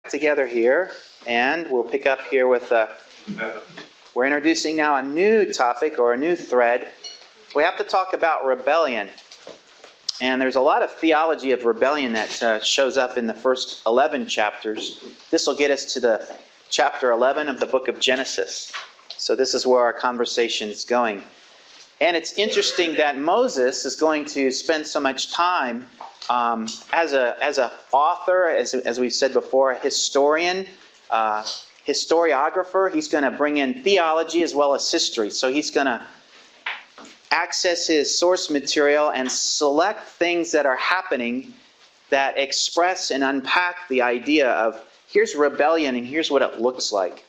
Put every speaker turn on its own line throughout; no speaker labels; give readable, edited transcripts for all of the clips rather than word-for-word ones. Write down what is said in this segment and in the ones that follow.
together here, and we'll pick up here with we're introducing now a new topic or a new thread. We have to talk about rebellion, and there's a lot of theology of rebellion that shows up in the first 11 chapters. This will get us to the chapter 11 of the book of Genesis. So this is where our conversation is going. And it's interesting that Moses is going to spend so much time as a author, as we've said before, a historian, historiographer. He's going to bring in theology as well as history. So he's going to access his source material and select things that are happening that express and unpack the idea of here's rebellion and here's what it looks like.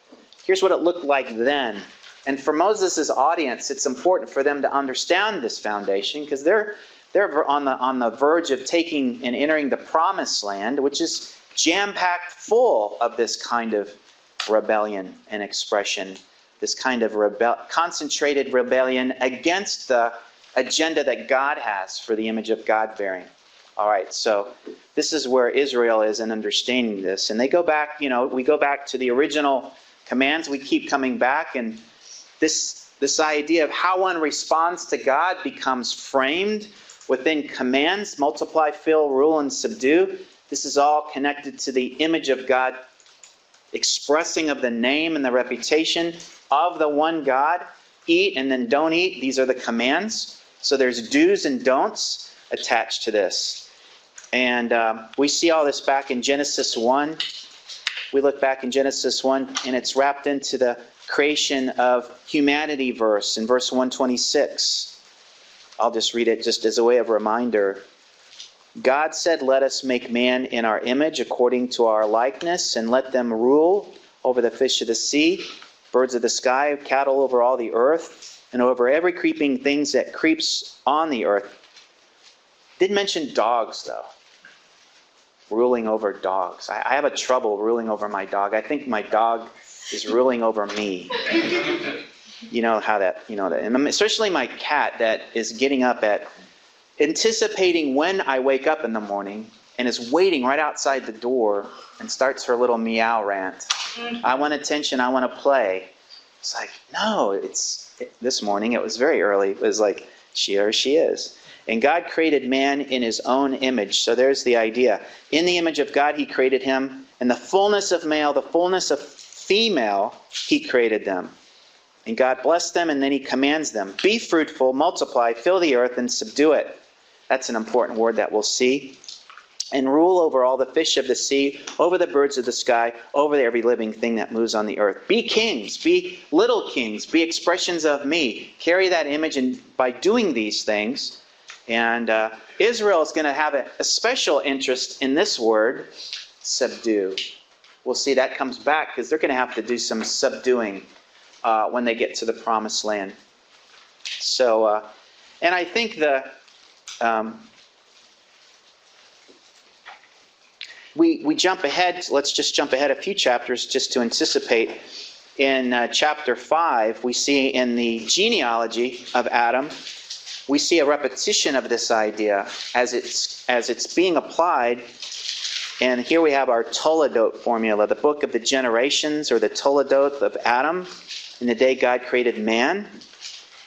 Here's what it looked like then. And for Moses' audience, it's important for them to understand this foundation because they're on the verge of taking and entering the promised land, which is jam-packed full of this kind of rebellion and expression, this kind of concentrated rebellion against the agenda that God has for the image of God bearing. All right, so this is where Israel is in understanding this. And they go back, we go back to the original commands. We keep coming back, and this idea of how one responds to God becomes framed within commands: multiply, fill, rule, and subdue. This is all connected to the image of God, expressing of the name and the reputation of the one God. Eat and then don't eat. These are the commands. So there's do's and don'ts attached to this. And we see all this back in Genesis 1. We look back in Genesis 1, and it's wrapped into the creation of humanity verse in verse 126. I'll just read it just as a way of reminder. God said, "Let us make man in our image according to our likeness, and let them rule over the fish of the sea, birds of the sky, cattle over all the earth, and over every creeping thing that creeps on the earth." Didn't mention dogs, though. Ruling over dogs. I have a trouble ruling over my dog. I think my dog is ruling over me. You know how that, and especially my cat that is getting up anticipating when I wake up in the morning and is waiting right outside the door and starts her little meow rant. I want attention, I want to play. It's like, no, this morning, it was very early. It was like, she is. And God created man in his own image. So there's the idea. In the image of God, he created him. In the fullness of male, the fullness of female, he created them. And God blessed them, and then he commands them, be fruitful, multiply, fill the earth, and subdue it. That's an important word that we'll see. And rule over all the fish of the sea, over the birds of the sky, over every living thing that moves on the earth. Be kings, be little kings, be expressions of me. Carry that image, and by doing these things, and Israel is going to have a special interest in this word, subdue. We'll see that comes back because they're going to have to do some subduing when they get to the promised land. So, and I think we jump ahead. Let's just jump ahead a few chapters just to anticipate. In chapter 5, we see in the genealogy of Adam, we see a repetition of this idea as it's being applied. And here we have our Toledot formula, the book of the generations, or the Toledot of Adam. In the day God created man,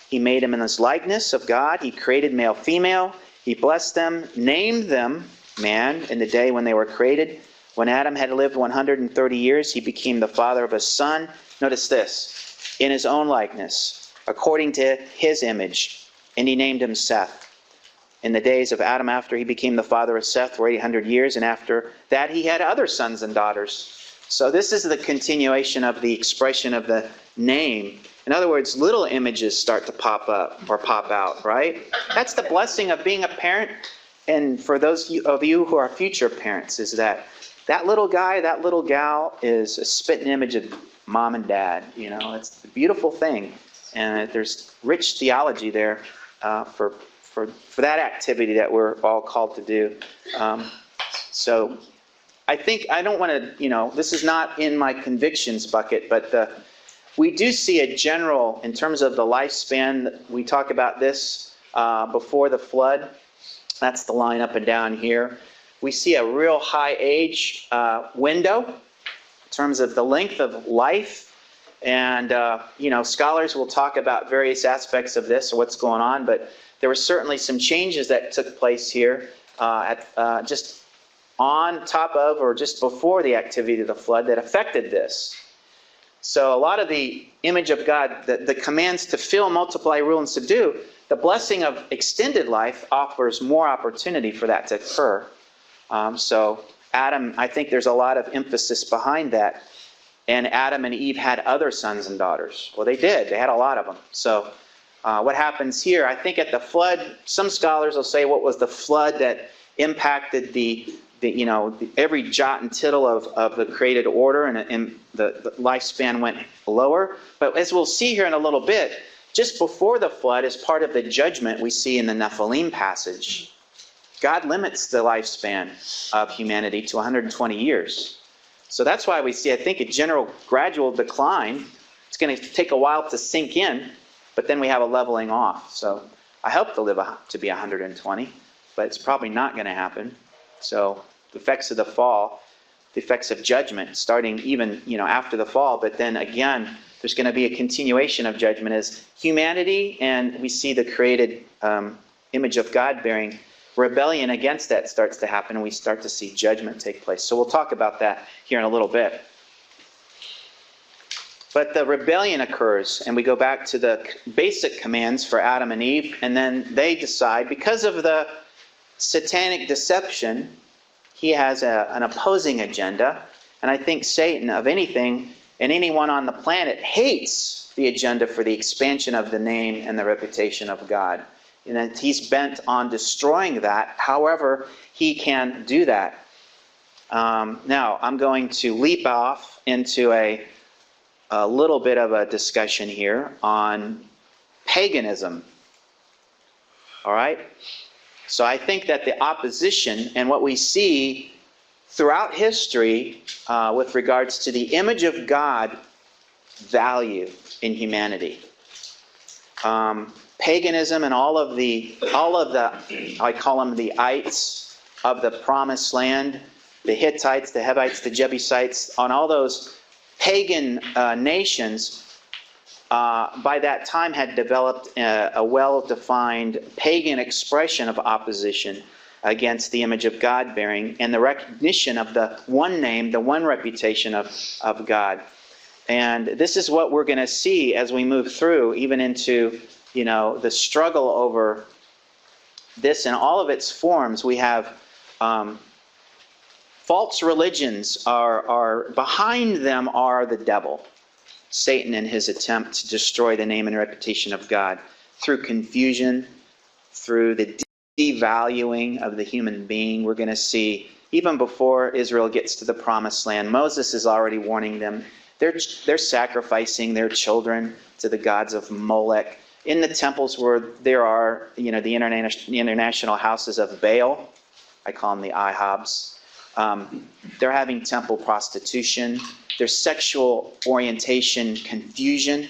he made him in his likeness of God. He created male, female. He blessed them, named them man in the day when they were created. When Adam had lived 130 years, he became the father of a son. Notice this, in his own likeness, according to his image. And he named him Seth. In the days of Adam after he became the father of Seth were 800 years, and after that he had other sons and daughters. So this is the continuation of the expression of the name. In other words, little images start to pop up or pop out, right? That's the blessing of being a parent. And for those of you who are future parents, is that little guy, that little gal is a spitting image of mom and dad. It's a beautiful thing. And there's rich theology there for that activity that we're all called to do. So I think I don't want to, this is not in my convictions bucket, but we do see a general, in terms of the lifespan, we talk about this before the flood. That's the line up and down here. We see a real high age window in terms of the length of life. And, scholars will talk about various aspects of this or what's going on, but there were certainly some changes that took place here just on top of or just before the activity of the flood that affected this. So a lot of the image of God, the commands to fill, multiply, rule, and subdue, the blessing of extended life offers more opportunity for that to occur. So Adam, I think there's a lot of emphasis behind that. And Adam and Eve had other sons and daughters. Well, they did. They had a lot of them. So what happens here, I think at the flood, some scholars will say what was the flood that impacted every jot and tittle of the created order, and the lifespan went lower. But as we'll see here in a little bit, just before the flood, as part of the judgment we see in the Nephilim passage, God limits the lifespan of humanity to 120 years. So that's why we see, I think, a general gradual decline. It's going to take a while to sink in, but then we have a leveling off. So I hope to live to be 120, but it's probably not going to happen. So the effects of the fall, the effects of judgment, starting even after the fall, but then again, there's going to be a continuation of judgment as humanity, and we see the created image of God bearing rebellion against that starts to happen, and we start to see judgment take place. So we'll talk about that here in a little bit. But the rebellion occurs, and we go back to the basic commands for Adam and Eve, and then they decide, because of the satanic deception, he has an opposing agenda. And I think Satan, of anything and anyone on the planet, hates the agenda for the expansion of the name and the reputation of God. And he's bent on destroying that, however he can do that. Now, I'm going to leap off into a little bit of a discussion here on paganism. All right? So I think that the opposition and what we see throughout history with regards to the image of God value in humanity. Paganism and all of the I call them the ites of the promised land, the Hittites, the Hivites, the Jebusites, on all those pagan nations, by that time had developed a well-defined pagan expression of opposition against the image of God bearing and the recognition of the one name, the one reputation of God. And this is what we're going to see as we move through, even into the struggle over this in all of its forms. We have false religions are behind them are the devil, Satan, in his attempt to destroy the name and reputation of God through confusion, through the devaluing of the human being. We're going to see, even before Israel gets to the promised land, Moses is already warning them. They're sacrificing their children to the gods of Molech. In the temples where there are, the international houses of Baal, I call them the IHOBs, they're having temple prostitution. There's sexual orientation confusion,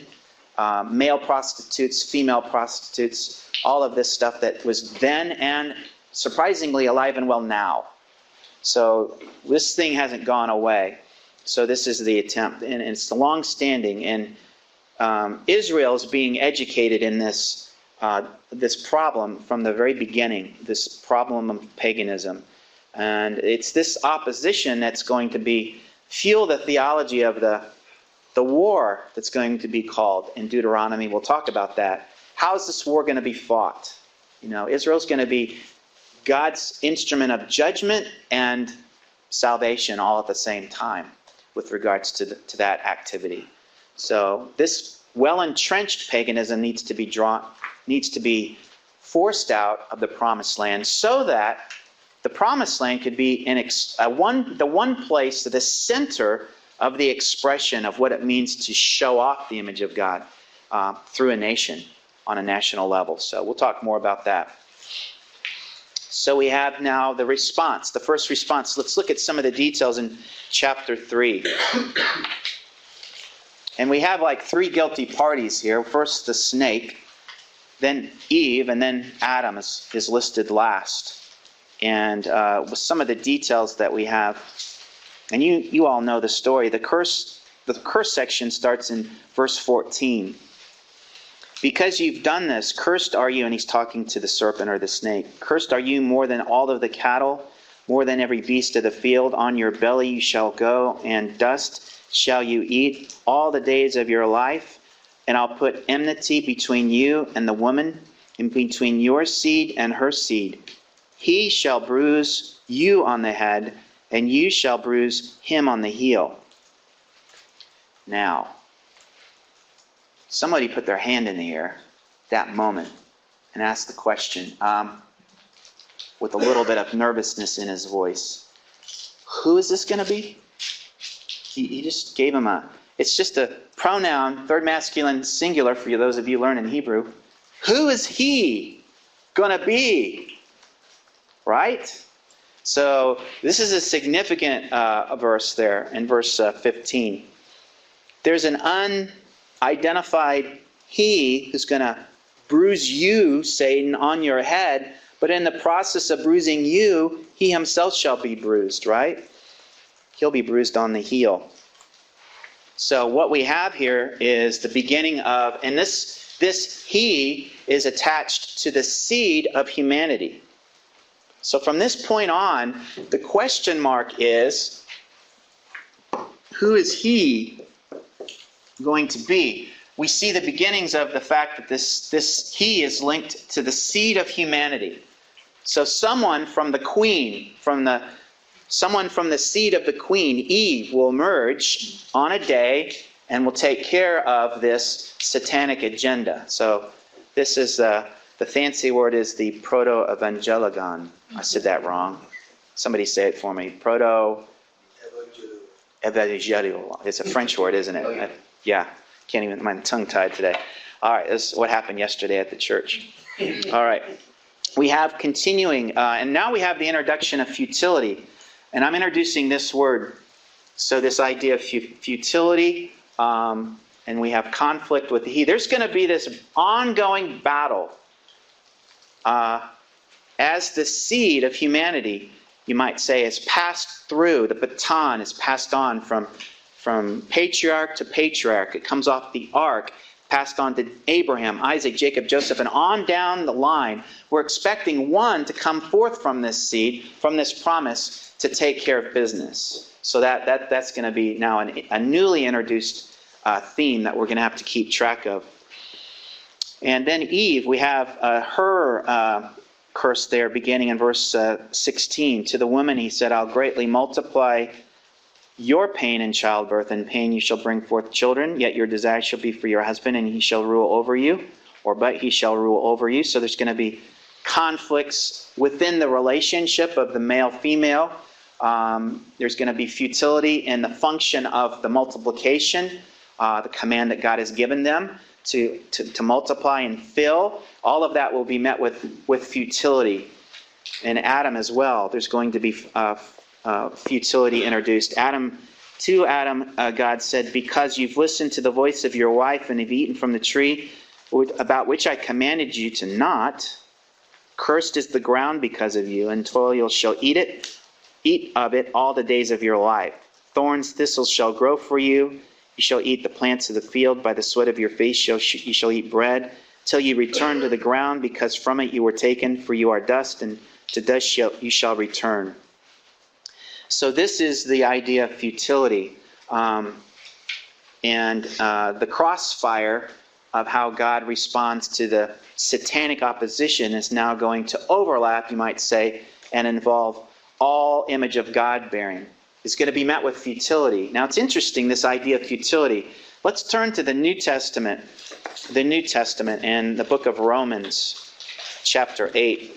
male prostitutes, female prostitutes, all of this stuff that was then and surprisingly alive and well now. So this thing hasn't gone away. So this is the attempt, and it's long-standing. And Israel is being educated in this problem from the very beginning, this problem of paganism. And it's this opposition that's going to fuel the theology of the war that's going to be called in Deuteronomy. We'll talk about that. How is this war going to be fought? Israel's going to be God's instrument of judgment and salvation all at the same time with regards to that activity. So this well-entrenched paganism needs to be forced out of the promised land, so that the promised land could be the one place, the center of the expression of what it means to show off the image of God through a nation on a national level. So we'll talk more about that. So we have now the response, the first response. Let's look at some of the details in chapter 3. And we have like three guilty parties here. First the snake, then Eve, and then Adam is listed last. And with some of the details that we have And you all know the story. The curse section starts in verse 14. Because you've done this, cursed are you, and he's talking to the serpent or the snake. Cursed are you more than all of the cattle, more than every beast of the field. On your belly you shall go, and dust shall you eat all the days of your life. And I'll put enmity between you and the woman, and between your seed and her seed. He shall bruise you on the head, and you shall bruise him on the heel. Now, somebody put their hand in the air that moment and asked the question, with a little bit of nervousness in his voice. Who is this going to be? He just gave him it's just a pronoun, third masculine singular for those of you learning Hebrew. Who is he going to be? Right? So this is a significant verse there in verse 15. There's an unidentified he who's going to bruise you, Satan, on your head, but in the process of bruising you, he himself shall be bruised, right? He'll be bruised on the heel. So what we have here is the beginning of, and this he is attached to the seed of humanity. So from this point on, the question mark is, who is he going to be? We see the beginnings of the fact that this he is linked to the seed of humanity. So someone from the queen, someone from the seed of the queen, Eve, will emerge on a day and will take care of this satanic agenda. So this is the fancy word is the proto-evangelion. I said that wrong. Somebody say it for me. Proto-evangelion. It's a French word, isn't it? Oh, yeah. Can't even, my tongue tied today. All right, this is what happened yesterday at the church. All right. We have continuing, and now we have the introduction of futility. And I'm introducing this word. So this idea of futility, and we have conflict with the he. There's going to be this ongoing battle. As the seed of humanity, you might say, is passed through, the baton is passed on from patriarch to patriarch. It comes off the ark, passed on to Abraham, Isaac, Jacob, Joseph, and on down the line. We're expecting one to come forth from this seed, from this promise, to take care of business. So that's going to be now a newly introduced theme that we're going to have to keep track of. And then Eve, we have her curse there beginning in verse 16. To the woman he said, I'll greatly multiply your pain in childbirth. In pain you shall bring forth children, yet your desire shall be for your husband, and he shall rule over you, but he shall rule over you. So there's going to be conflicts within the relationship of the male-female. There's going to be futility in the function of the multiplication, the command that God has given them to multiply and fill. All of that will be met with futility. And Adam as well, there's going to be futility introduced. To Adam, God said, because you've listened to the voice of your wife and have eaten from the tree about which I commanded you to not, cursed is the ground because of you, and toil you shall eat of it all the days of your life. Thorns, thistles shall grow for you. You shall eat the plants of the field. By the sweat of your face you shall eat bread, till you return to the ground, because from it you were taken, for you are dust, and to dust you shall return. So this is the idea of futility. And the crossfire of how God responds to the satanic opposition is now going to overlap, you might say, and involve all image of God bearing. It's going to be met with futility. Now it's interesting, this idea of futility. Let's turn to the New Testament. The New Testament and the book of Romans, chapter 8.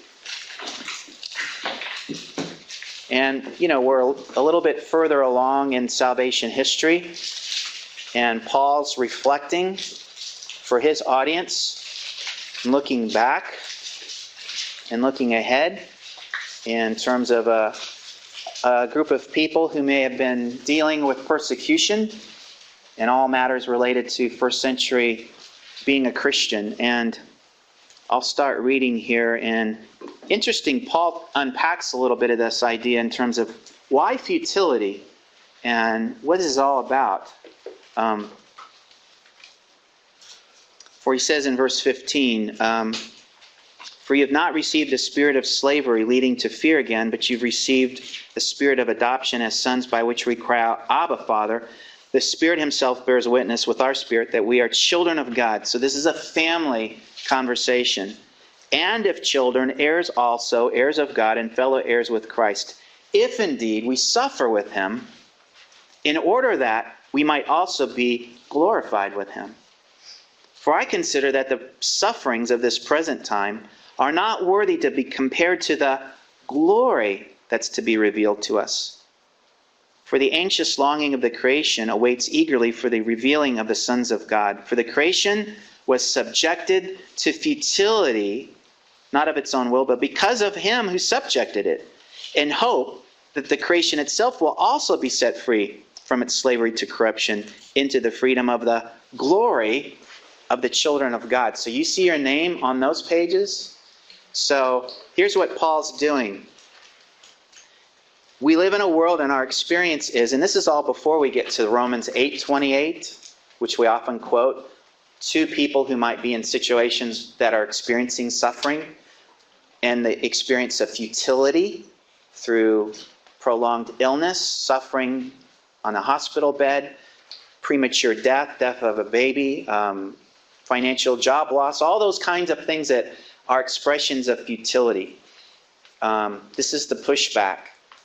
And, we're a little bit further along in salvation history. And Paul's reflecting for his audience, looking back and looking ahead in terms of a group of people who may have been dealing with persecution in all matters related to first century being a Christian. And I'll start reading here. And interesting, Paul unpacks a little bit of this idea in terms of why futility. And what is it all about? For he says in verse 15, for you have not received the spirit of slavery leading to fear again, but you've received the spirit of adoption as sons, by which we cry out, Abba, Father. The Spirit himself bears witness with our spirit that we are children of God. So this is a family conversation. And if children, heirs also, heirs of God, and fellow heirs with Christ, if indeed we suffer with him, in order that we might also be glorified with him. For I consider that the sufferings of this present time are not worthy to be compared to the glory that's to be revealed to us. For the anxious longing of the creation awaits eagerly for the revealing of the sons of God. For the creation was subjected to futility, not of its own will, but because of him who subjected it, in hope that the creation itself will also be set free from its slavery to corruption into the freedom of the glory of the children of God. So you see your name on those pages? So here's what Paul's doing. We live in a world, and our experience is, and this is all before we get to Romans 8:28, which we often quote, to people who might be in situations that are experiencing suffering and the experience of futility through prolonged illness, suffering on a hospital bed, premature death, death of a baby, financial job loss, all those kinds of things that are expressions of futility. This is the pushback.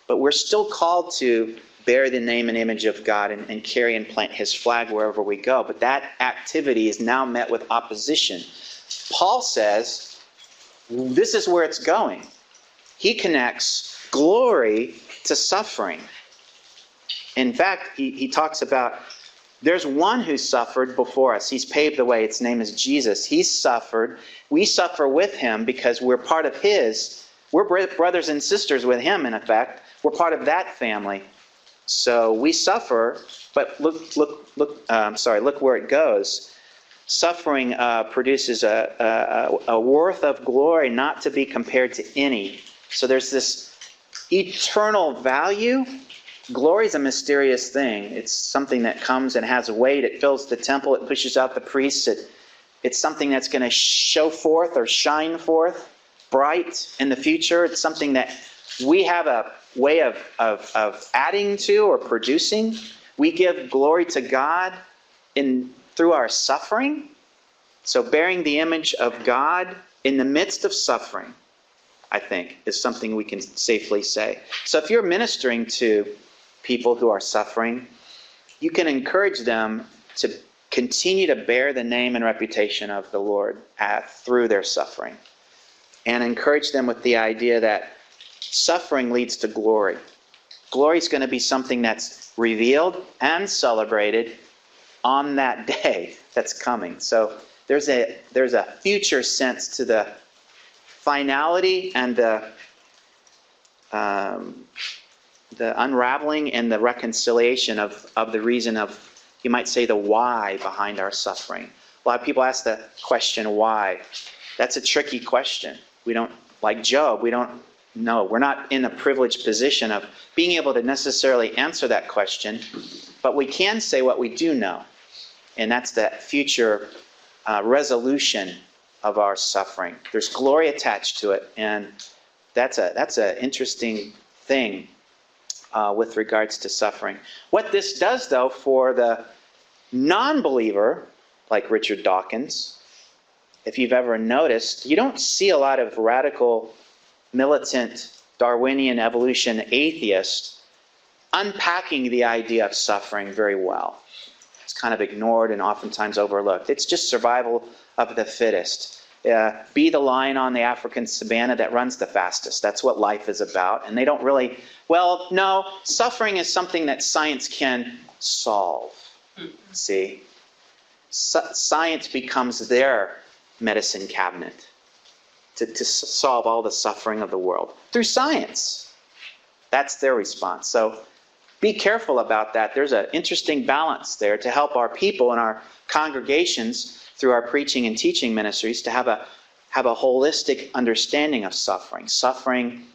But we're still called to bear the name and image of God and carry and plant his flag wherever we go. But that activity is now met with opposition. Paul says this is where it's going. He connects glory to suffering. In fact, he talks about there's one who suffered before us. He's paved the way. Its name is Jesus. He's suffered. We suffer with him because we're part of his. We're brothers and sisters with him, in effect. We're part of that family. So we suffer, but look where it goes. Suffering produces a worth of glory not to be compared to any. So there's this eternal value. Glory is a mysterious thing. It's something that comes and has weight. It fills the temple. It pushes out the priests. It's something that's going to show forth or shine forth bright in the future. It's something that we have a way of adding to or producing. We give glory to God through our suffering. So bearing the image of God in the midst of suffering, I think, is something we can safely say. So if you're ministering to people who are suffering, you can encourage them to continue to bear the name and reputation of the Lord through their suffering. And encourage them with the idea that suffering leads to glory. Glory is going to be something that's revealed and celebrated on that day that's coming. So there's a future sense to the finality and the unraveling and the reconciliation of the reason of, you might say, the why behind our suffering. A lot of people ask the question, why? That's a tricky question. We don't, like Job, we don't know. We're not in a privileged position of being able to necessarily answer that question, but we can say what we do know, and that's that future resolution of our suffering. There's glory attached to it, and that's an interesting thing with regards to suffering. What this does, though, for the non-believer, like Richard Dawkins, if you've ever noticed, you don't see a lot of radical, militant, Darwinian evolution atheists unpacking the idea of suffering very well. It's kind of ignored and oftentimes overlooked. It's just survival of the fittest. Be the lion on the African savanna that runs the fastest. That's what life is about. And they don't really, no, suffering is something that science can solve. See? Science becomes their medicine cabinet to solve all the suffering of the world through science. That's their response. So be careful about that. There's an interesting balance there to help our people and our congregations through our preaching and teaching ministries to have a holistic understanding of suffering. Suffering,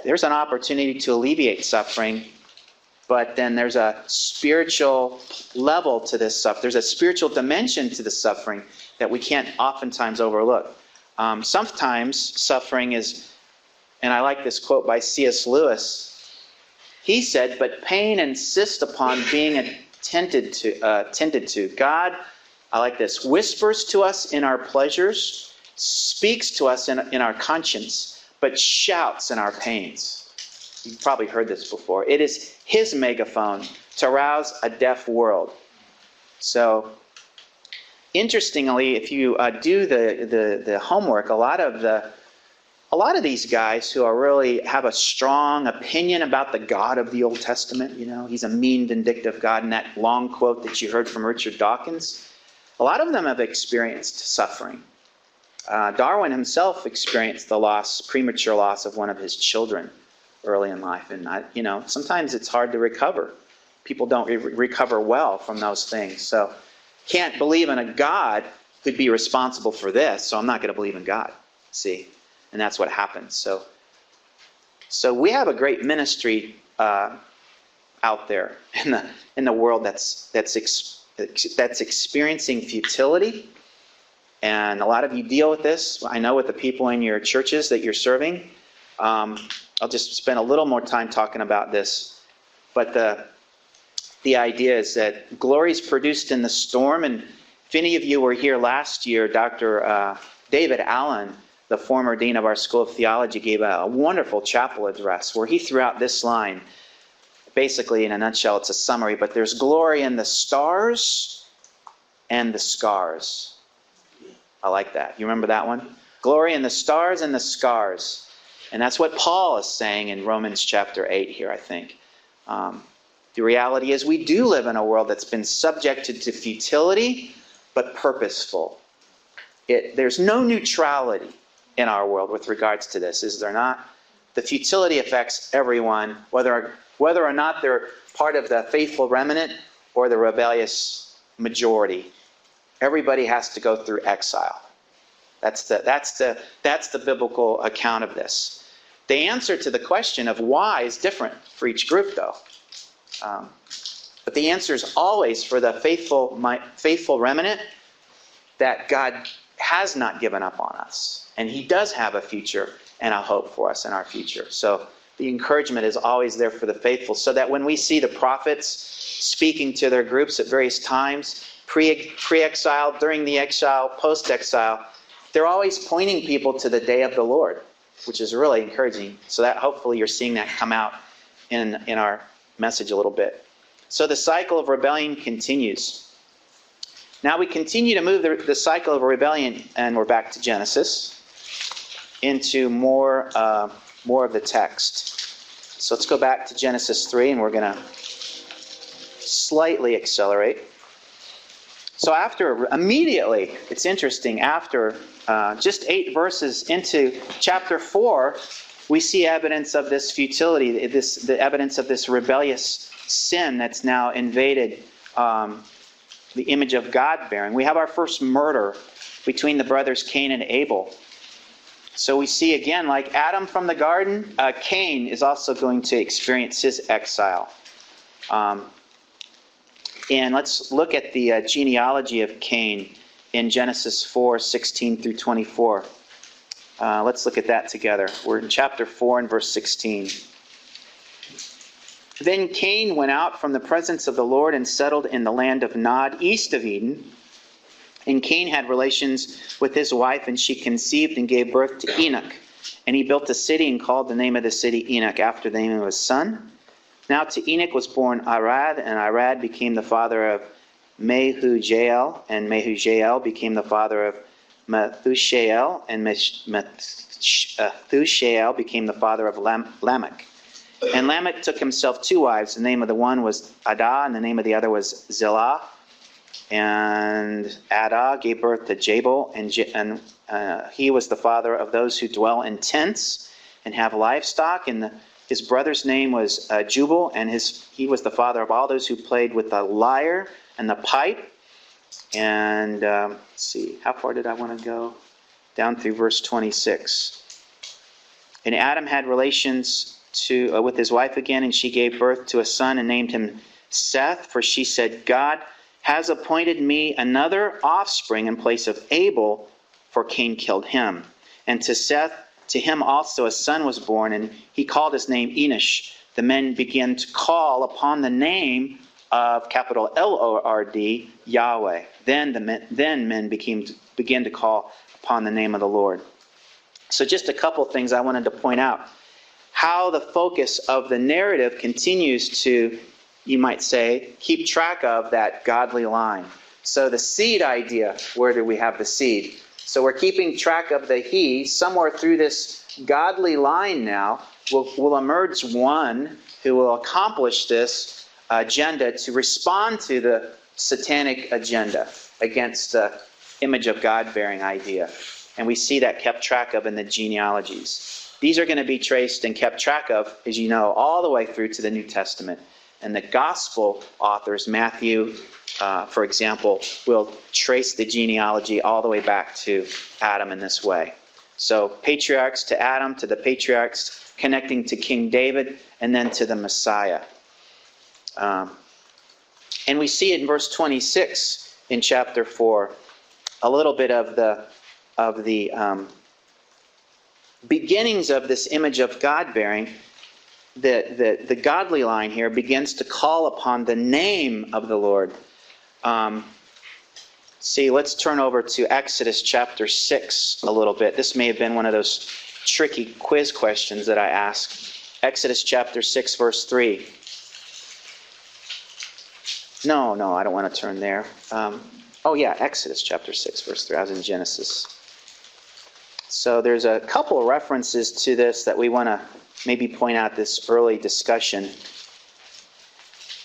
there's an opportunity to alleviate suffering, but then there's a spiritual level to this suffering. There's a spiritual dimension to the suffering that we can't oftentimes overlook. Sometimes suffering is, and I like this quote by C.S. Lewis. He said, "But pain insists upon being attended to. God," I like this, "whispers to us in our pleasures, speaks to us in our conscience, but shouts in our pains." You've probably heard this before. It is his megaphone to rouse a deaf world. So, interestingly, if you do the homework, a lot of these guys who are really have a strong opinion about the God of the Old Testament, he's a mean, vindictive God, in that long quote that you heard from Richard Dawkins, a lot of them have experienced suffering. Darwin himself experienced the premature loss of one of his children early in life, and sometimes it's hard to recover. People don't recover well from those things. So, can't believe in a God who'd be responsible for this, so I'm not going to believe in God. See? And that's what happens. So we have a great ministry out there in the world that's experiencing futility, and a lot of you deal with this. I know with the people in your churches that you're serving. I'll just spend a little more time talking about this, but the idea is that glory is produced in the storm. And if any of you were here last year, Dr. David Allen, the former dean of our School of Theology, gave a wonderful chapel address where he threw out this line. Basically, in a nutshell, it's a summary, but there's glory in the stars and the scars. I like that. You remember that one? Glory in the stars and the scars. And that's what Paul is saying in Romans chapter 8 here, I think. The reality is we do live in a world that's been subjected to futility, but purposeful. There's no neutrality in our world with regards to this, is there not? The futility affects everyone, whether or not they're part of the faithful remnant or the rebellious majority. Everybody has to go through exile. That's the biblical account of this. The answer to the question of why is different for each group, though. But the answer is always for the faithful remnant that God has not given up on us. And he does have a future and a hope for us in our future. So the encouragement is always there for the faithful, so that when we see the prophets speaking to their groups at various times, pre-exile, during the exile, post-exile, they're always pointing people to the day of the Lord, which is really encouraging. So that hopefully you're seeing that come out in our message a little bit. So the cycle of rebellion continues. Now we continue to move the cycle of rebellion, and we're back to Genesis, into more of the text. So let's go back to Genesis 3, and we're going to slightly accelerate. So immediately, it's interesting, after just 8 verses into chapter 4, we see evidence of this futility, the evidence of this rebellious sin that's now invaded the image of God bearing. We have our first murder between the brothers Cain and Abel. So we see again, like Adam from the garden, Cain is also going to experience his exile. And let's look at the genealogy of Cain in Genesis 4:16 through 24. Let's look at that together. We're in chapter 4 and verse 16. Then Cain went out from the presence of the Lord and settled in the land of Nod, east of Eden. And Cain had relations with his wife, and she conceived and gave birth to Enoch. And he built a city and called the name of the city Enoch, after the name of his son. Now to Enoch was born Arad, and Arad became the father of Mehujael, and Mehujael became the father of Methushael, and Methushael became the father of Lamech. And Lamech took himself 2 wives. The name of the one was Adah, and the name of the other was Zillah. And Adah gave birth to Jabal, and he was the father of those who dwell in tents and have livestock. And his brother's name was Jubal, and he was the father of all those who played with the lyre and the pipe. And let's see, how far did I want to go? Down through verse 26. And Adam had relations with his wife again, and she gave birth to a son and named him Seth, for she said, God has appointed me another offspring in place of Abel, for Cain killed him. And to Seth, to him also a son was born, and he called his name Enosh. The men began to call upon the name of capital Lord, Yahweh. Then men began to call upon the name of the Lord. So just a couple things I wanted to point out. How the focus of the narrative continues to, you might say, keep track of that godly line. So the seed idea, where do we have the seed? So we're keeping track of the he. Somewhere through this godly line now will emerge one who will accomplish this agenda to respond to the satanic agenda against the image of God-bearing idea. And we see that kept track of in the genealogies. These are going to be traced and kept track of, as you know, all the way through to the New Testament. And the gospel authors, Matthew, for example, will trace the genealogy all the way back to Adam in this way. So patriarchs to Adam, to the patriarchs, connecting to King David, and then to the Messiah. And we see it in verse 26 in chapter 4, a little bit of the beginnings of this image of God-bearing. The godly line here begins to call upon the name of the Lord. Let's turn over to Exodus chapter 6 a little bit. This may have been one of those tricky quiz questions that I asked. Exodus chapter 6, verse 3. No, I don't want to turn there. Exodus chapter 6, verse 3. I was in Genesis. So there's a couple of references to this that we want to maybe point out this early discussion.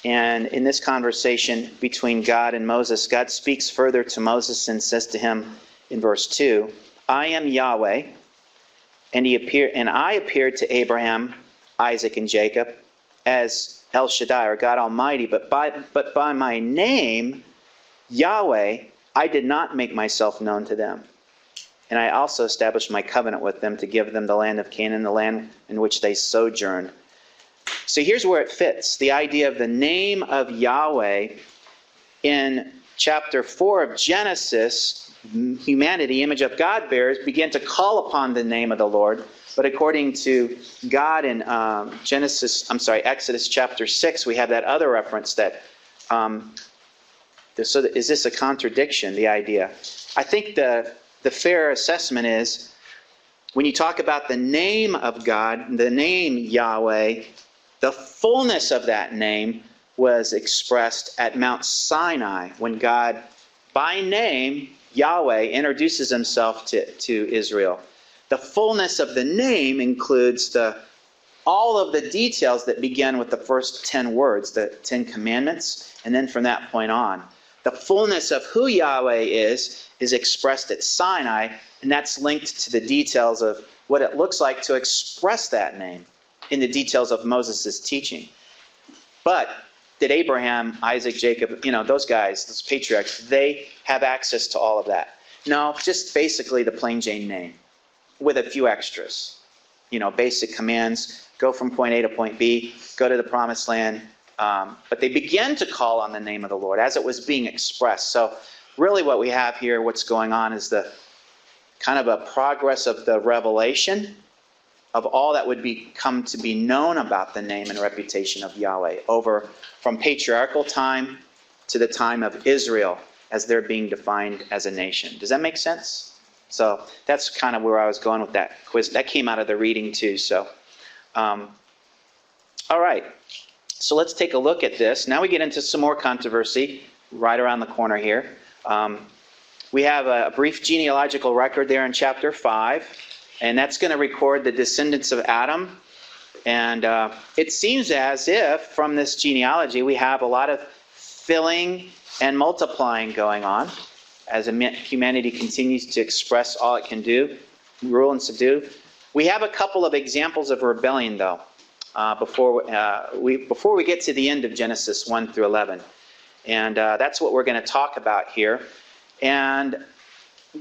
And in this conversation between God and Moses, God speaks further to Moses and says to him in verse 2, I am Yahweh, and I appeared to Abraham, Isaac, and Jacob as El Shaddai, or God Almighty, but by my name, Yahweh, I did not make myself known to them. And I also established my covenant with them to give them the land of Canaan, the land in which they sojourned. So here's where it fits. The idea of the name of Yahweh. In chapter 4 of Genesis, humanity, image of God bearers, began to call upon the name of the Lord. But according to God in Exodus chapter 6, we have that other reference that, so is this a contradiction, the idea? I think the fair assessment is, when you talk about the name of God, the name Yahweh, the fullness of that name was expressed at Mount Sinai, when God, by name, Yahweh, introduces himself to Israel. The fullness of the name includes all of the details that begin with the first 10 words, the 10 commandments, and then from that point on. The fullness of who Yahweh is expressed at Sinai, and that's linked to the details of what it looks like to express that name in the details of Moses' teaching. But did Abraham, Isaac, Jacob, those guys, those patriarchs, they have access to all of that? No, just basically the plain Jane name with a few extras. Basic commands, go from point A to point B, go to the promised land. But they began to call on the name of the Lord as it was being expressed. So really what we have here, what's going on, is the kind of a progress of the revelation of all that would come to be known about the name and reputation of Yahweh over from patriarchal time to the time of Israel as they're being defined as a nation. Does that make sense? So that's kind of where I was going with that quiz. That came out of the reading too. So, all right. So let's take a look at this. Now we get into some more controversy right around the corner here. We have a brief genealogical record there in chapter 5, and that's going to record the descendants of Adam. And it seems as if from this genealogy we have a lot of filling and multiplying going on as humanity continues to express all it can do, rule and subdue. We have a couple of examples of rebellion, though, before we get to the end of Genesis 1 through 11. And that's what we're going to talk about here. And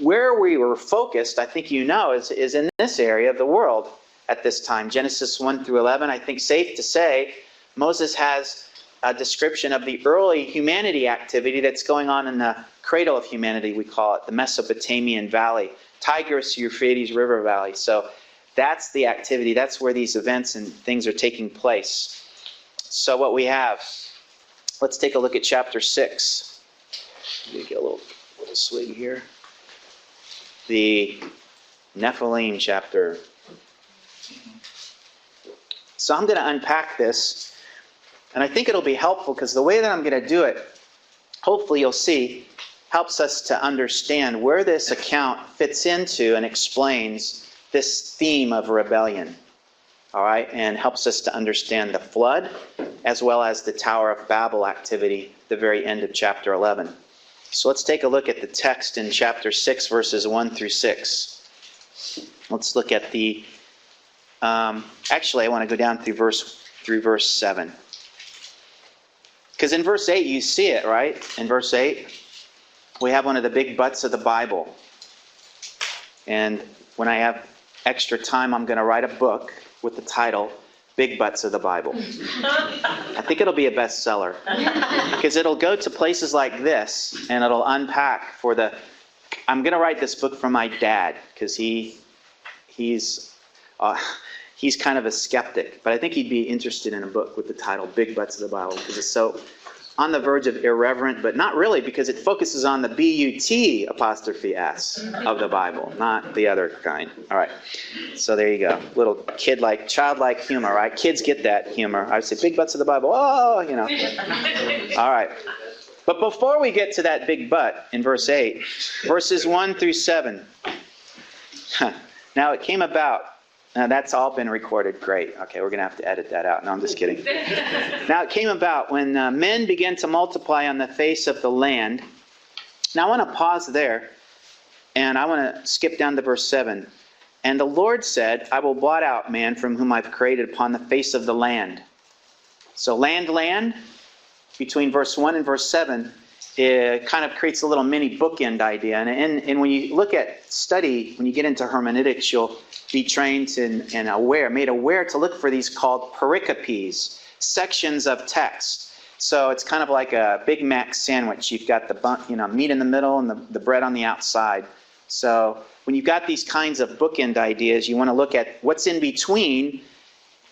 where we were focused, I think is in this area of the world. at this time. Genesis 1 through 11, I think safe to say, Moses has a description of the early humanity activity that's going on in the cradle of humanity, we call it, the Mesopotamian Valley, Tigris-Euphrates River Valley. So that's the activity. That's where these events and things are taking place. So what we have, let's take a look at chapter 6. Let me get a little swig here. The Nephilim chapter. So I'm going to unpack this, and I think it'll be helpful because the way that I'm going to do it, hopefully you'll see, helps us to understand where this account fits into and explains this theme of rebellion. All right, and helps us to understand the flood as well as the Tower of Babel activity, the very end of chapter 11. So let's take a look at the text in chapter 6, verses 1 through 6. Let's look at the... actually, I want to go down through verse 7. Because in verse 8, you see it, right? In verse 8, we have one of the big butts of the Bible. And when I have extra time, I'm going to write a book with the title, Big Butts of the Bible. I think it'll be a bestseller. Because it'll go to places like this, and it'll unpack for the... I'm going to write this book for my dad, because he's kind of a skeptic. But I think he'd be interested in a book with the title, Big Butts of the Bible, because it's so on the verge of irreverent, but not really, because it focuses on the B-U-T apostrophe S of the Bible, not the other kind. All right. So there you go. Little kid-like, childlike humor, right? Kids get that humor. I would say, big butts of the Bible. Oh, you know. All right. But before we get to that big butt in verse 8, verses 1 through 7. Now it came about. Now that's all been recorded. Great. Okay, we're going to have to edit that out. No, I'm just kidding. Now it came about when men began to multiply on the face of the land. Now I want to pause there, and I want to skip down to verse 7. And the Lord said, I will blot out man from whom I've created upon the face of the land. So land, between verse 1 and verse 7, it kind of creates a little mini bookend idea. And when you look at study, when you get into hermeneutics, you'll be trained and made aware to look for these called pericopes, sections of text. So it's kind of like a Big Mac sandwich. You've got the meat in the middle and the bread on the outside. So when you've got these kinds of bookend ideas, you want to look at what's in between.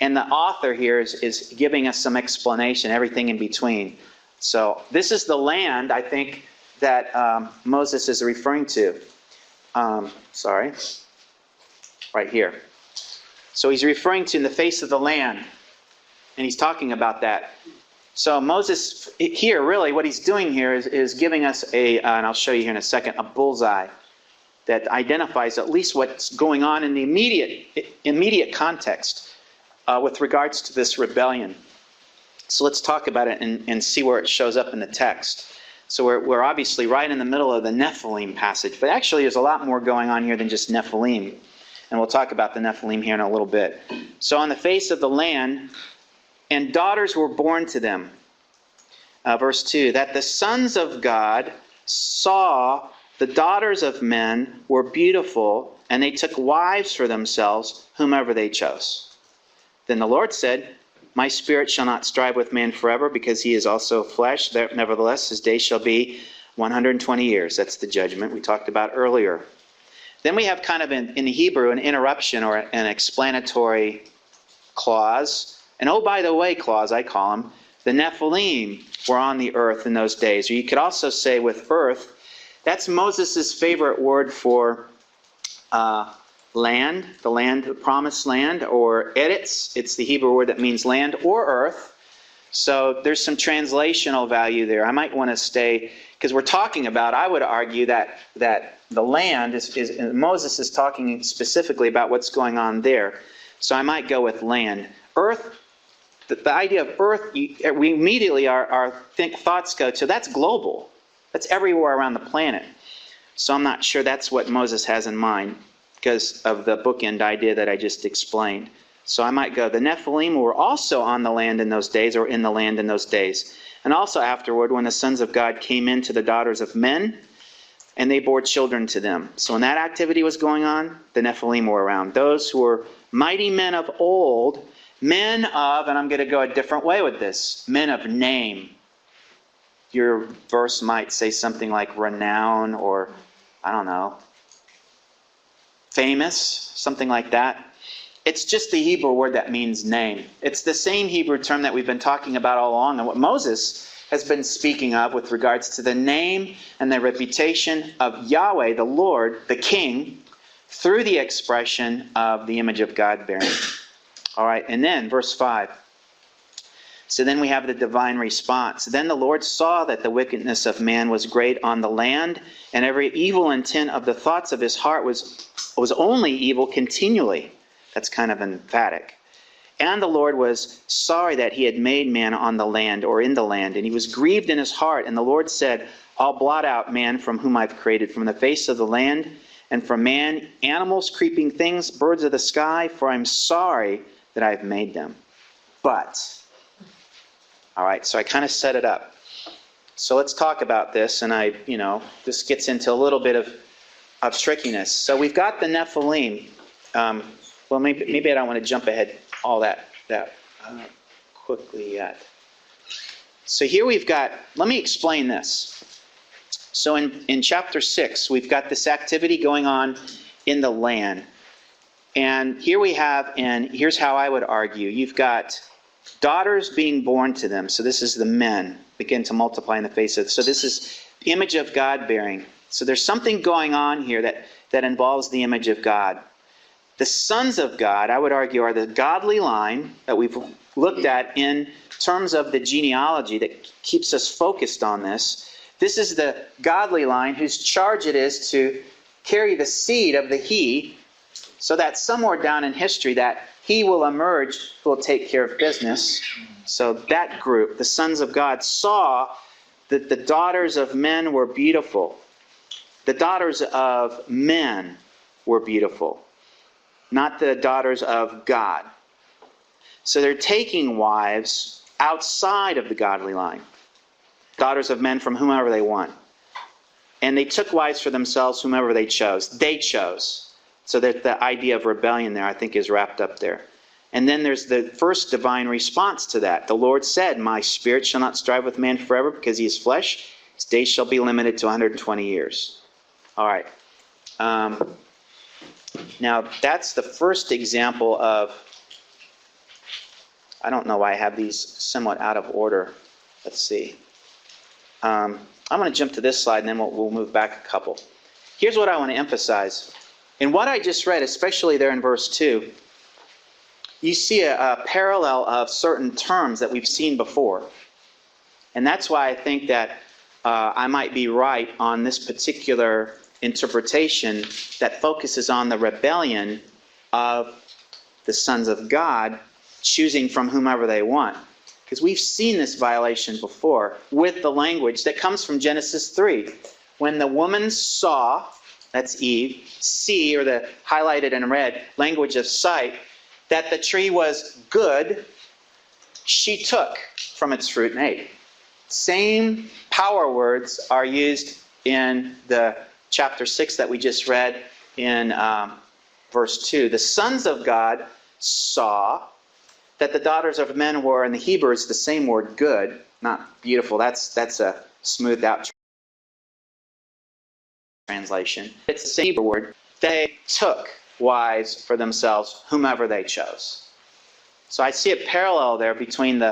And the author here is giving us some explanation, everything in between. So this is the land, I think, that Moses is referring to. Right here. So he's referring to in the face of the land. And he's talking about that. So Moses, here, really, what he's doing here is giving us and I'll show you here in a second, a bullseye that identifies at least what's going on in the immediate context with regards to this rebellion. So let's talk about it and see where it shows up in the text. So we're obviously right in the middle of the Nephilim passage. But actually there's a lot more going on here than just Nephilim. And we'll talk about the Nephilim here in a little bit. So on the face of the land, and daughters were born to them. Verse 2, that the sons of God saw the daughters of men were beautiful, and they took wives for themselves, whomever they chose. Then the Lord said, my spirit shall not strive with man forever, because he is also flesh. Nevertheless, his days shall be 120 years. That's the judgment we talked about earlier. Then we have kind of in Hebrew an interruption or an explanatory clause. And oh, by the way, clause, I call them. The Nephilim were on the earth in those days. Or you could also say with earth, that's Moses' favorite word for land, the promised land, or eretz. It's the Hebrew word that means land or earth. So there's some translational value there. I might want to stay, because we're talking about, I would argue that the land is Moses is talking specifically about what's going on there. So I might go with land. Earth, the idea of earth, we immediately, our thoughts go to, that's global. That's everywhere around the planet. So I'm not sure that's what Moses has in mind because of the bookend idea that I just explained. So I might go, the Nephilim were also on the land in those days, or in the land in those days. And also afterward, when the sons of God came into the daughters of men, and they bore children to them. So when that activity was going on, the Nephilim were around. Those who were mighty men of old, men of, and I'm going to go a different way with this, men of name. Your verse might say something like renown or, I don't know, famous, something like that. It's just the Hebrew word that means name. It's the same Hebrew term that we've been talking about all along, and what Moses has been speaking of with regards to the name and the reputation of Yahweh, the Lord, the King, through the expression of the image of God bearing. All right, and then verse 5. So then we have the divine response. Then the Lord saw that the wickedness of man was great on the land, and every evil intent of the thoughts of his heart was only evil continually. That's kind of emphatic. And the Lord was sorry that he had made man on the land, or in the land, and he was grieved in his heart. And the Lord said, I'll blot out man from whom I've created, from the face of the land, and from man, animals, creeping things, birds of the sky, for I'm sorry that I've made them. But, all right, so I kind of set it up. So let's talk about this, and this gets into a little bit of trickiness. So we've got the Nephilim. Well, maybe I don't want to jump ahead all that quickly yet. So here we've got, let me explain this. So in chapter 6, we've got this activity going on in the land. And here we have, and here's how I would argue, you've got daughters being born to them. So this is the men begin to multiply in the face of. So this is the image of God bearing. So there's something going on here that involves the image of God. The sons of God, I would argue, are the godly line that we've looked at in terms of the genealogy that keeps us focused on this. This is the godly line whose charge it is to carry the seed of the he, so that somewhere down in history that he will emerge who will take care of business. So that group, the sons of God, saw that the daughters of men were beautiful. The daughters of men were beautiful, not the daughters of God. So they're taking wives outside of the godly line, daughters of men from whomever they want. And they took wives for themselves, whomever they chose. They chose. So that the idea of rebellion there, I think, is wrapped up there. And then there's the first divine response to that. The Lord said, my spirit shall not strive with man forever because he is flesh. His days shall be limited to 120 years. All right. Now, that's the first example of, I don't know why I have these somewhat out of order. Let's see. I'm going to jump to this slide, and then we'll move back a couple. Here's what I want to emphasize. In what I just read, especially there in verse 2, you see a parallel of certain terms that we've seen before. And that's why I think that I might be right on this particular interpretation that focuses on the rebellion of the sons of God choosing from whomever they want. Because we've seen this violation before with the language that comes from Genesis 3. When the woman saw, that's Eve, see, or the highlighted in red, language of sight, that the tree was good, she took from its fruit and ate. Same power words are used in the chapter 6 that we just read in verse 2. The sons of God saw that the daughters of men were, in the Hebrew, it's the same word, good, not beautiful. That's a smoothed out translation. It's the same Hebrew word. They took wives for themselves, whomever they chose. So I see a parallel there between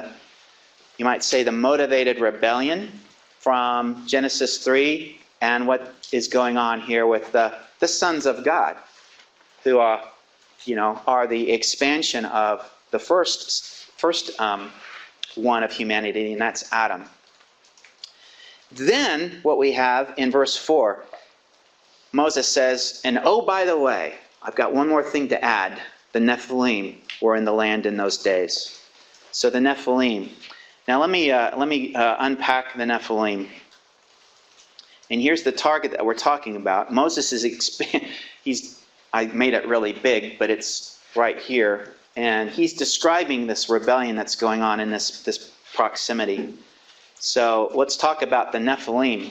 you might say, the motivated rebellion from Genesis 3 and what is going on here with the sons of God, who are the expansion of the first one of humanity, and that's Adam. Then what we have in verse 4, Moses says, and oh, by the way, I've got one more thing to add. The Nephilim were in the land in those days. So the Nephilim. Now let me unpack the Nephilim. And here's the target that we're talking about. Moses is I made it really big, but it's right here. And he's describing this rebellion that's going on in this proximity. So let's talk about the Nephilim.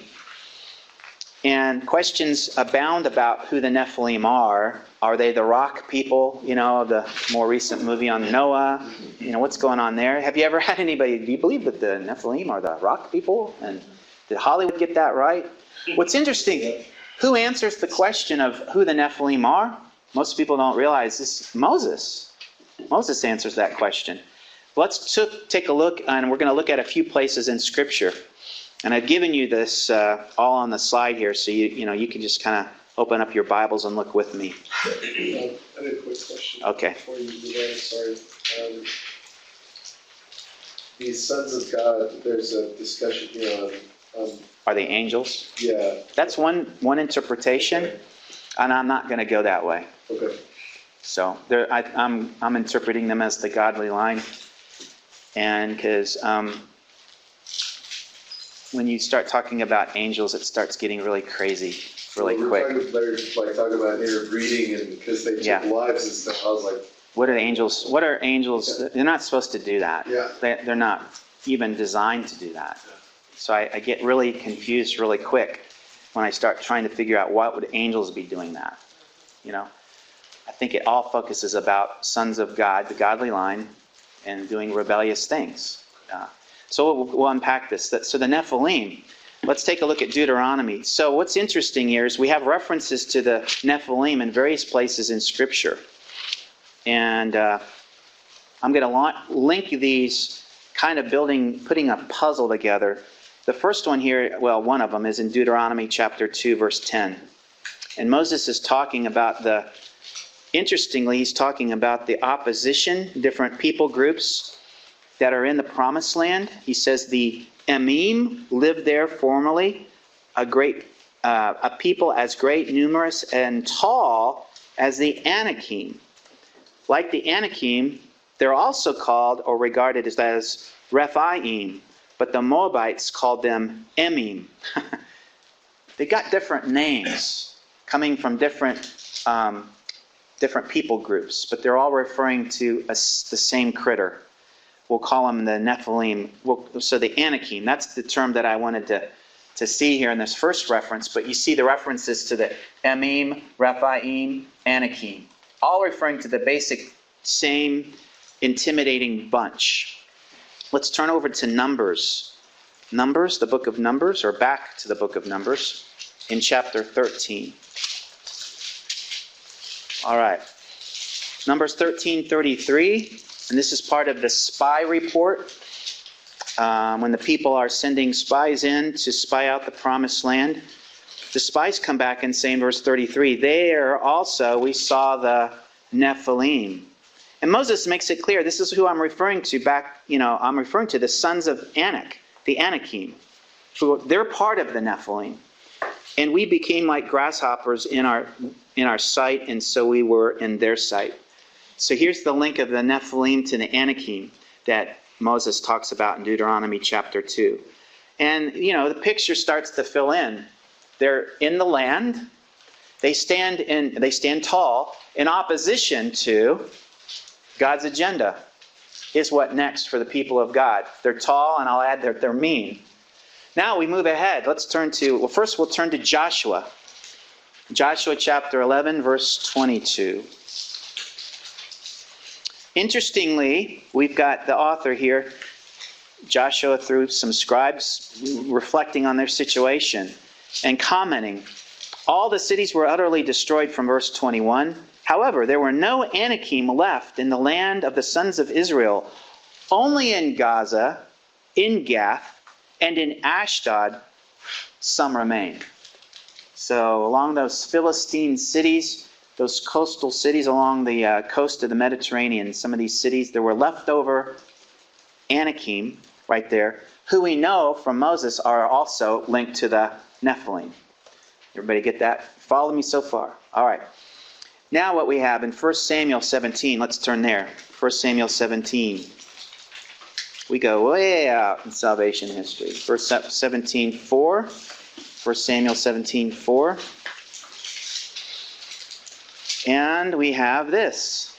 And questions abound about who the Nephilim are. Are they the rock people, the more recent movie on Noah? What's going on there? Have you ever had anybody, do you believe that the Nephilim are the rock people? And did Hollywood get that right? What's interesting, who answers the question of who the Nephilim are? Most people don't realize this. Moses. Moses answers that question. Let's take a look, and we're going to look at a few places in Scripture. And I've given you this all on the slide here, so you can just kind of open up your Bibles and look with me.
I have a quick question.
Okay.
Before you do that, sorry. The sons of God, there's a discussion here on
Are they angels?
Yeah.
That's one interpretation,
Okay.
and I'm not going to go that way.
Okay.
So I'm interpreting them as the godly line, and because when you start talking about angels, it starts getting really crazy, really quick.
They're talking about interbreeding, and because they took lives and stuff. I was like,
What are angels? What are angels? They're not supposed to do that.
Yeah.
They're not even designed to do that. So I get really confused really quick when I start trying to figure out what would angels be doing that. I think it all focuses about sons of God, the godly line, and doing rebellious things. So we'll unpack this. So the Nephilim, let's take a look at Deuteronomy. So what's interesting here is we have references to the Nephilim in various places in Scripture. And I'm going to link these, kind of putting a puzzle together. The first one here, one of them is in Deuteronomy chapter 2, verse 10. And Moses is talking about interestingly, he's talking about the opposition, different people groups that are in the Promised Land. He says the Emim lived there formerly, a people as great, numerous, and tall as the Anakim. Like the Anakim, they're also called or regarded as Rephaim, but the Moabites called them Emim. They got different names coming from different people groups, but they're all referring to the same critter. We'll call them the Nephilim. So the Anakim, that's the term that I wanted to see here in this first reference, but you see the references to the Emim, Rephaim, Anakim, all referring to the basic same intimidating bunch. Let's turn over to Numbers. Numbers, the book of Numbers, or back to the book of Numbers in chapter 13. All right. Numbers 13:33. And this is part of the spy report. When the people are sending spies in to spy out the Promised Land, the spies come back and say in verse 33, there also we saw the Nephilim. And Moses makes it clear, this is who I'm referring to I'm referring to the sons of Anak, the Anakim. They're part of the Nephilim. And we became like grasshoppers in our sight, and so we were in their sight. So here's the link of the Nephilim to the Anakim that Moses talks about in Deuteronomy chapter 2. And, the picture starts to fill in. They're in the land. They stand tall in opposition to God's agenda. Is what next for the people of God. They're tall, and I'll add they're mean. Now we move ahead. First we'll turn to Joshua. Joshua chapter 11, verse 22. Interestingly, we've got the author here, Joshua, through some scribes, reflecting on their situation and commenting. All the cities were utterly destroyed from verse 21. However, there were no Anakim left in the land of the sons of Israel. Only in Gaza, in Gath, and in Ashdod, some remain. So along those Philistine cities, those coastal cities along the coast of the Mediterranean, some of these cities, there were leftover Anakim right there, who we know from Moses are also linked to the Nephilim. Everybody get that? Follow me so far? All right. Now what we have in 1 Samuel 17, let's turn there. 1 Samuel 17. We go way out in salvation history. 1 Samuel 17:4. And we have this.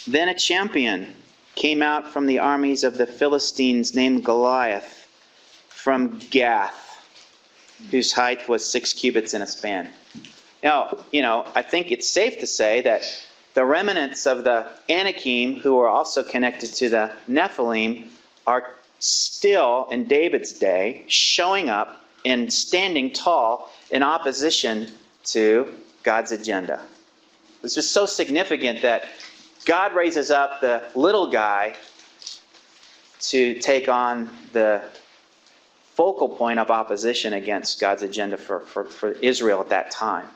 Then a champion came out from the armies of the Philistines named Goliath from Gath. whose height was 6 cubits and a span. Now, I think it's safe to say that the remnants of the Anakim, who are also connected to the Nephilim, are still, in David's day, showing up and standing tall in opposition to God's agenda. It's just so significant that God raises up the little guy to take on the focal point of opposition against God's agenda for Israel at that time.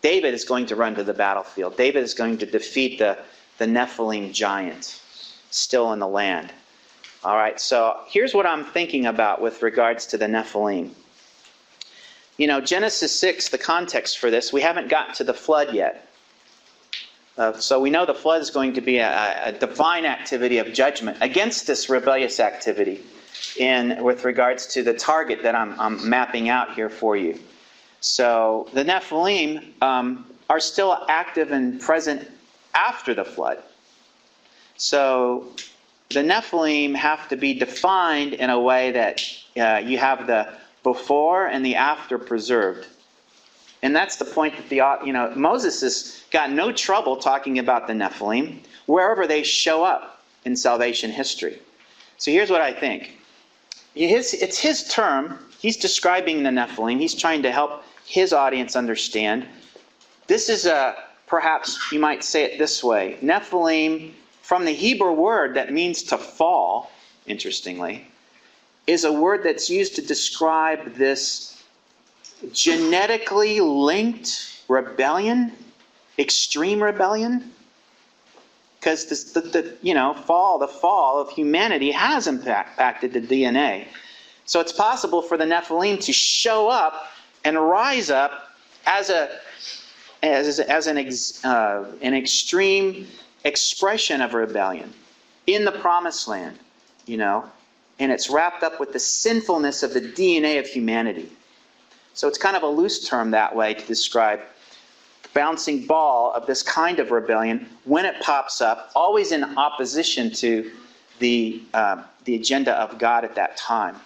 David is going to run to the battlefield. David is going to defeat the Nephilim giant still in the land. All right, so here's what I'm thinking about with regards to the Nephilim. Genesis 6, the context for this, we haven't gotten to the flood yet. So we know the flood is going to be a divine activity of judgment against this rebellious activity with regards to the target that I'm mapping out here for you. So the Nephilim are still active and present after the flood. So the Nephilim have to be defined in a way that you have the before and the after preserved. And that's the point that Moses has got no trouble talking about the Nephilim wherever they show up in salvation history. So here's what I think. It's his term. He's describing the Nephilim. He's trying to help his audience understand. This is perhaps you might say it this way. Nephilim, from the Hebrew word that means to fall, interestingly, is a word that's used to describe this genetically linked rebellion, extreme rebellion. Because the fall of humanity has impacted the DNA. So it's possible for the Nephilim to show up and rise up as an extreme expression of rebellion in the promised land, and it's wrapped up with the sinfulness of the DNA of humanity. So it's kind of a loose term that way to describe the bouncing ball of this kind of rebellion when it pops up, always in opposition to the agenda of God at that time.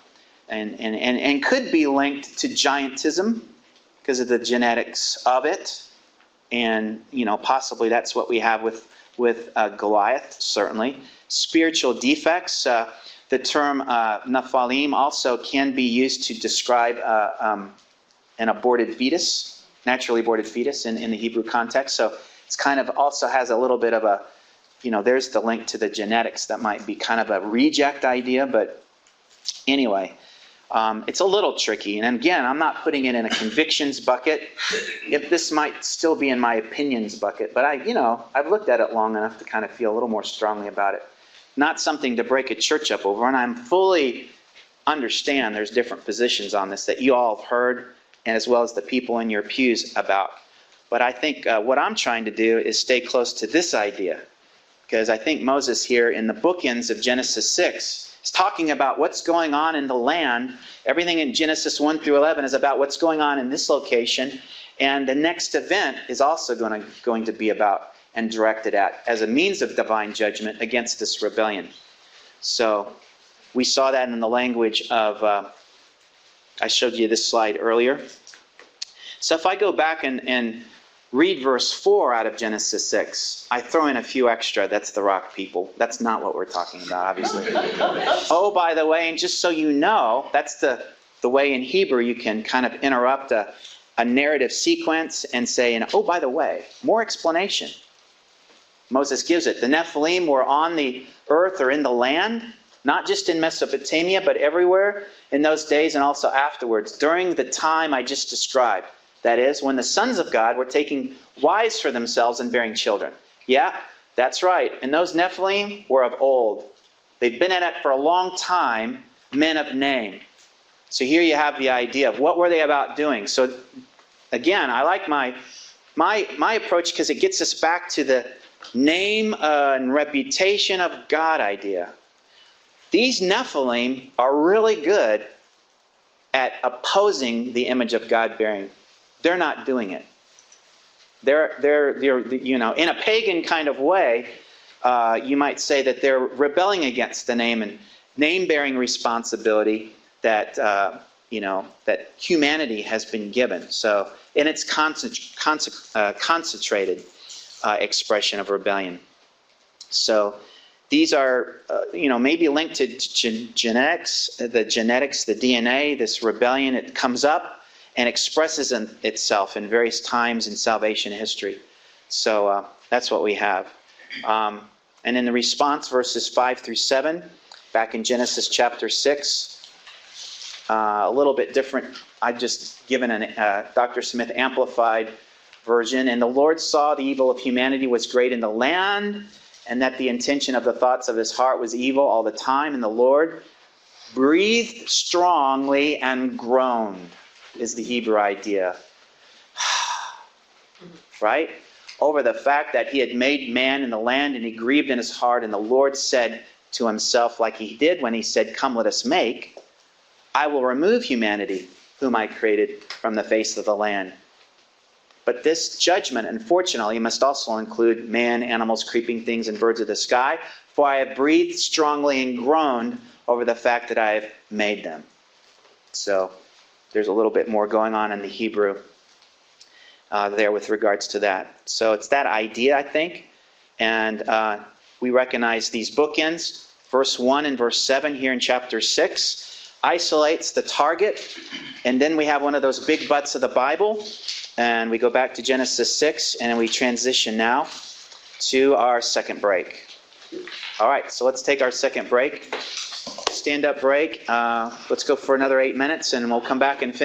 And could be linked to giantism because of the genetics of it. And, possibly that's what we have with Goliath, certainly. Spiritual defects. The term Nephilim also can be used to describe an aborted fetus, naturally aborted fetus in the Hebrew context. So it's kind of also has a little bit of a, there's the link to the genetics that might be kind of a reject idea. But anyway, it's a little tricky. And again, I'm not putting it in a convictions bucket. If this might still be in my opinions bucket. But I've looked at it long enough to kind of feel a little more strongly about it. Not something to break a church up over. And I'm fully understand there's different positions on this that you all have heard, and as well as the people in your pews about. But I think what I'm trying to do is stay close to this idea. Because I think Moses here in the bookends of Genesis 6 is talking about what's going on in the land. Everything in Genesis 1 through 11 is about what's going on in this location. And the next event is also going to be about and directed at as a means of divine judgment against this rebellion. So we saw that in the language of, I showed you this slide earlier. So if I go back and read verse 4 out of Genesis 6, I throw in a few extra. That's the rock people. That's not what we're talking about, obviously. Oh, by the way, and just so you know, that's the way in Hebrew you can kind of interrupt a narrative sequence and say, oh, by the way, more explanation. Moses gives it. The Nephilim were on the earth or in the land, not just in Mesopotamia, but everywhere in those days and also afterwards, during the time I just described. That is, when the sons of God were taking wives for themselves and bearing children. Yeah, that's right. And those Nephilim were of old. They've been at it for a long time, men of name. So here you have the idea of what were they about doing. So again, I like my approach because it gets us back to the name and reputation of God idea. These Nephilim are really good at opposing the image of God bearing. They're not doing it. They're in a pagan kind of way, you might say that they're rebelling against the name and name-bearing responsibility that that humanity has been given. So, in its concentrated expression of rebellion. So, these are, maybe linked to genetics, the DNA, this rebellion. It comes up and expresses itself in various times in salvation history. So that's what we have. And in the response, verses 5 through 7, back in Genesis chapter 6, a little bit different. I've just given a Dr. Smith amplified version. And the Lord saw the evil of humanity was great in the land, and that the intention of the thoughts of his heart was evil all the time. And the Lord breathed strongly and groaned, is the Hebrew idea. Right? Over the fact that he had made man in the land, and he grieved in his heart. And the Lord said to himself, like he did when he said, "Come, let us make. I will remove humanity, whom I created, from the face of the land." But this judgment, unfortunately, must also include man, animals, creeping things, and birds of the sky. For I have breathed strongly and groaned over the fact that I have made them. So there's a little bit more going on in the Hebrew there with regards to that. So it's that idea, I think. And we recognize these bookends. Verse 1 and verse 7 here in chapter 6 isolates the target. And then we have one of those big butts of the Bible. And we go back to Genesis 6, and we transition now to our second break. All right, so let's take our second break. Stand-up break. Let's go for another 8 minutes, and we'll come back and finish.